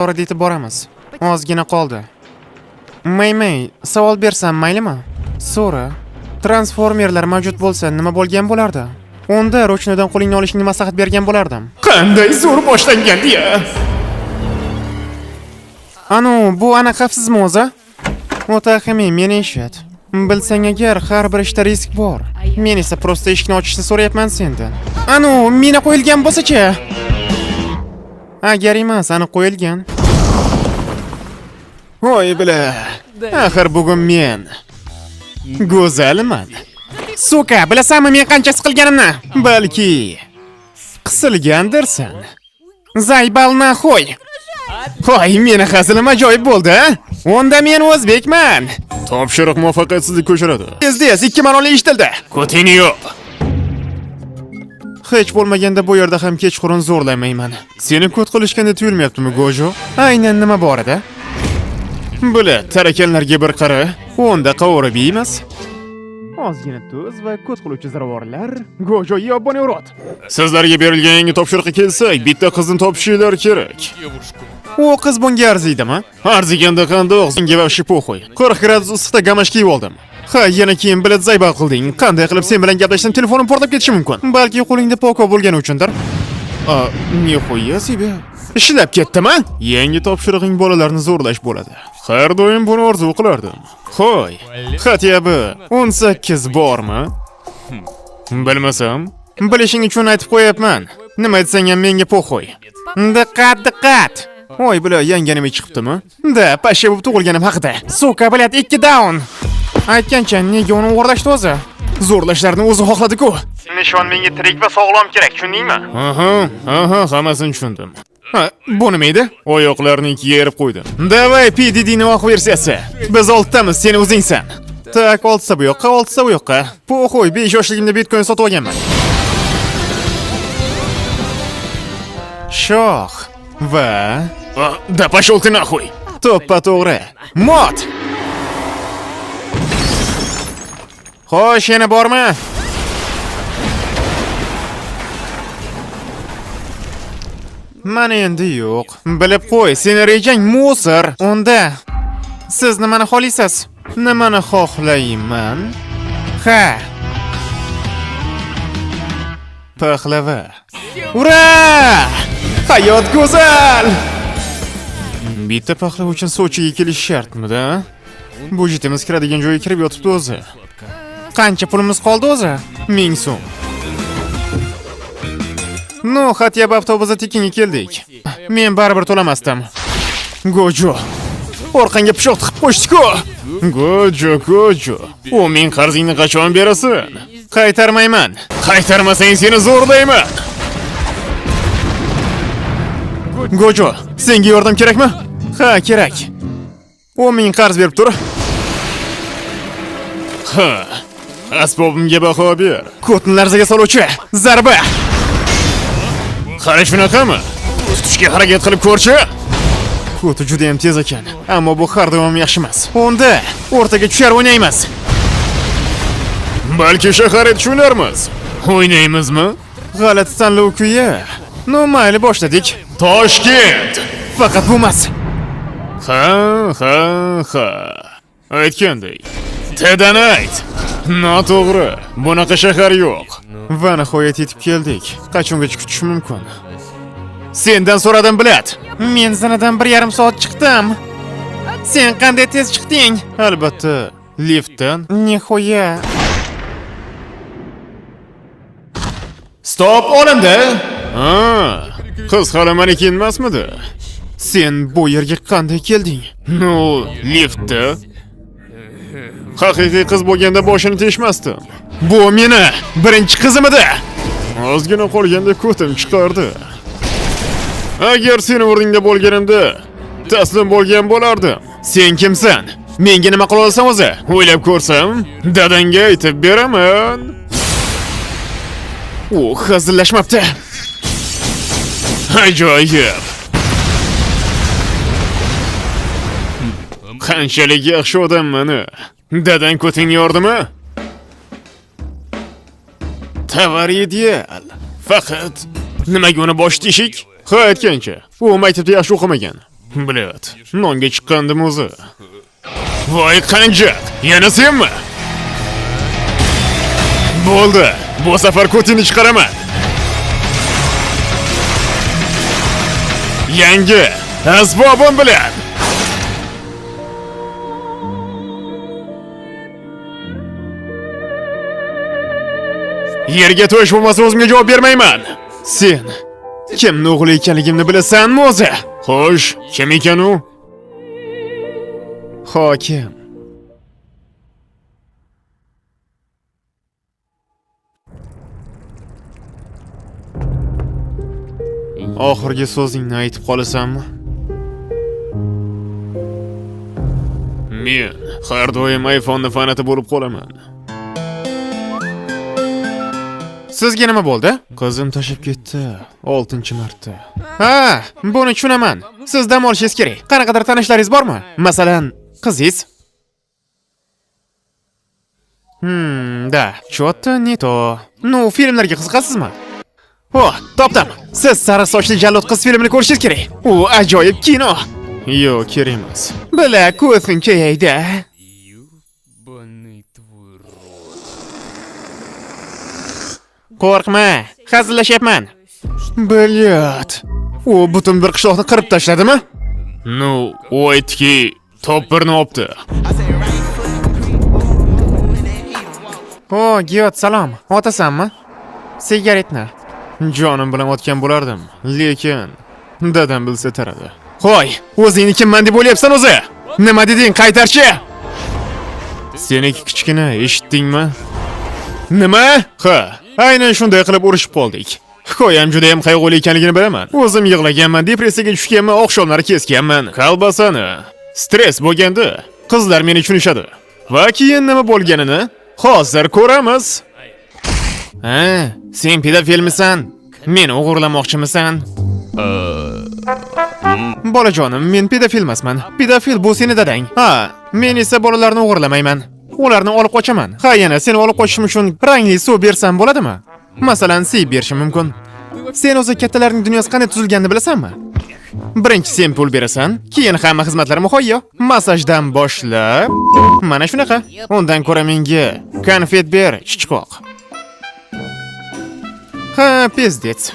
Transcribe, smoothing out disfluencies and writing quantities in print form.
Orada yetib boramiz. Ozgina qoldi. May, savol bersam maylimi? So'ra. Transformerlar mavjud bo'lsa, nima bo'lgan bo'lardi? Unda rochnodan qo'lingni olishni maslahat bergan bo'lardim. Qanday zo'r boshlangandi-ya? Anu, bu xavfsizmi o'zi? O'taqimi, meni eshit. Bilsang agar, har bir ishda risk bor. Men esa prosta eshikni ochishni so'rayapman sendan. Anu, mina qo'yilgan bo'lsa-chi? Agar emas, aniq qo'yilgan. Voy bila. Axir bugun men go'zalman. Suka, bilasanmi men qancha siqilganimni? Balki qisilgandirsan. Zaybal nahoy. Qo'y, meni hazilim ajoyib bo'ldi. Unda men o'zbekman. Topshiriq muvaffaqiyatsizlik ko'chiradi. Tez, 2 marotaba eshitildi. Kotini yo'q. Hech bo'lmaganda bu yerda ham kechqurun zo'rlamayman. Seni kod qilishganda tuyulmayaptimi, Gojo? Aynan nima bor edi? Bula, tarakanlarga bir qara, unda qovurib yeymiz. Ozgina tuz va kod qiluvchi ziravorlar. Gojo yoboni urot. Sizlarga berilgan yangi topshiriqqa kelsak, bitta qizni topishinglar kerak. U qiz bunga arziydimi? Arziganda qandoq, senga vashshi po'xo'y. 40 gradus issiqda gamash kiyib oldim. Ha, yana keyin bilat zaybal qilding. Qanday qilib sen bilan gaplashsam telefonim portlab ketishi mumkin. Balki qo'lingda poko bo'lgani uchundir. Nihoya себе. Ishlab ketdimi? Yangi topshirig'ing bolalarni zo'rlash bo'ladi. Har doim buni orzu qilardim. Xo'y, xatyabi 18 bormi? Bilmasam, Bilishing uchun aytib qo'yapman. Nima aytsang ham menga po'xo'y. Diqqat. Voy, bular yanganimi chiqibdimi? Da, pashsha bo'lib tug'ilganim haqida. Suka, bilat 2 down. Aytgancha, nega uni o'g'irlashdi o'zi? Zo'rlashlarni o'zi xohladi-ku. Nishon menga tirik va sog'lom kerak, tushundingmi? Aha, hammasini tushundim. Ha, bu nima edi? Oyoqlarni ikkiga ayirib qo'ydim. Davay, PDDning oq versiyasi. Biz 6tamiz, sen o'zingsan. Tak, 6ta bu yoqqa, 6ta bu yoqqa. Po'xo'y, 5 yoshligimda Bitcoin sotib olganman. Shoh va Da pashol ты нахуй. to'ppa-to'g'ri. Mot. Xo'sh, yana bormi? Mana endi yo'q. Bilib qo'y, seni rejang musor. Unda siz nimani xohlaysiz? Nimani xohlayman? Ha. Paxlava. Ura! Hayot go'zal! Bitta paxlava uchun Sochiga kelish shartmi-da? Budjetimiz kiradigan joyga kirib yotibdi o'zi. Qancha pulimiz qoldi o'zi? 1000 so'm. No, xatyab avtobusda tekinga keldik. Men baribir to'lamasdim. Gojo. Orqangga pishoq tiqib qo'yishdi-ku. Gojo. U men qarzingni qachon berasan? Qaytarmayman. Qaytarmasang seni zo'rlayman. Gojo, senga yordam kerakmi? Ha, kerak. 10,000 qarz berib tur. Ha. Asbobimga baho ber. Kodni larzaga soluvchi zarba. Qara shunaqami? Tutishga harakat qilib ko'rchi. Kodi juda ham tez ekan, ammo bu har doim yaxshi emas. Unda o'rtaga tushar o'ynaymiz. Balki shahar tushunarmiz. O'ynaymizmi? G'alati tanlov-ku-ya. No, mayli boshladik. Toshkent. Faqat bu emas. Ha. Aytgandek. Tedan ayt. Noto'g'ri. Bunaqa shahar yo'q. Va nihoyat yetib keldik. Qachongacha kutish mumkin? Sendan so'radim, bilat. Men zinadan 1,5 soat chiqdim. Sen qanday tez chiqding? Albatta, liftdan. Nihoya. Stop olindi. Qiz hali manikin emasmidi? Sen bu yerga qanday kelding? No, liftda. Haqiqiy qiz bo'lganda boshini teshmasdim. Bu meni birinchi qizim edi. Ozgina qolganda ko'tim chiqardi. Agar seni o'rningda bo'lganimda taslim bo'lgan bo'lardim. Sen kimsan? Menga nima qila olasan o'zi? O'ylab ko'rsam, dadangga aytib beraman. U hazillashmabdi. Ajoyib. Qanchalik yaxshi odamman. Dadang ko'tingni yordimi? Tovar ideal. Faqat nimaga uni bosh teshik? Ha, aytgancha, u maktabda yaxshi o'qimagan. Blyat, nonga chiqqandim o'zi. Voy qanjaq, yana senmi? Bo'ldi, bu safar ko'tingni chiqaraman. Yangi asbobim bilan. Yerga to'sh bo'lmasa o'zimga javob bermayman. Sen kimni o'g'li ekanligimni bilasanmi o'zi? Xo'sh, kim ekan u? Hokim. Oxirgi so'zingni aytib qolasanmi? Men har doim iPhone'ni fanati bo'lib qolaman. Sizga nima bo'ldi? Qizim tashib ketdi 6-marta. Ha, buni tushunaman. Siz dam olishingiz kerak. Qanaqadir tanishlaringiz bormi? Masalan, qizingiz? Da, chotto не то. Nu, filmlarga qiziqasizmi? Oh, topdim. Siz sariq sochli jallod qiz filmini ko'rishingiz kerak. U ajoyib kino. Yo'q, kerak emas. Bila ko'zing keyayda. Qo'rqma, hazillashyapman. Blyat. U butun bir qishloqni qirib tashladimi? Nu, u aytdiki, top birni olibdi. O, Giyot, salom. Otasanmi? Sigaretni. Jonim bilan otgan bo'lardim, lekin dadam bilsa taradi. Qo'y, o'zingni kimman deb o'ylayapsan o'zi? Nima deding, qaytarchi? Seniki kichkina, eshitdingmi? Nima? Ha, aynan shunday qilib urushib qoldik. Hikoyam juda ham qayg'uli ekanligini bilaman. O'zim yig'laganman, depressiyaga tushganman, oqshomlari kesganman. Kolbasani. Stress bo'lganda qizlar meni tushunishadi. Va keyin nima bo'lganini hozir ko'ramiz. Ha, sen pedofilmisan? Meni o'g'irlamoqchimisan? Bolajonim, men pedofil emasman. Pedofil bu seni dadang. Ha, men esa bolalarni o'g'irlamayman. Ularni olib qochaman. Ha, yana seni olib qochishim uchun rangli suv bersam bo'ladimi? Masalan, siyib berishim mumkin. Sen o'zi kattalarning dunyosi qanday tuzilganini bilasanmi? Birinchi sen pul berasan, keyin hamma xizmatlar muhayyo. Massajdan boshlab, mana shunaqa. Undan ko'ra menga konfet ber, chichqoq. Ha, pizdets.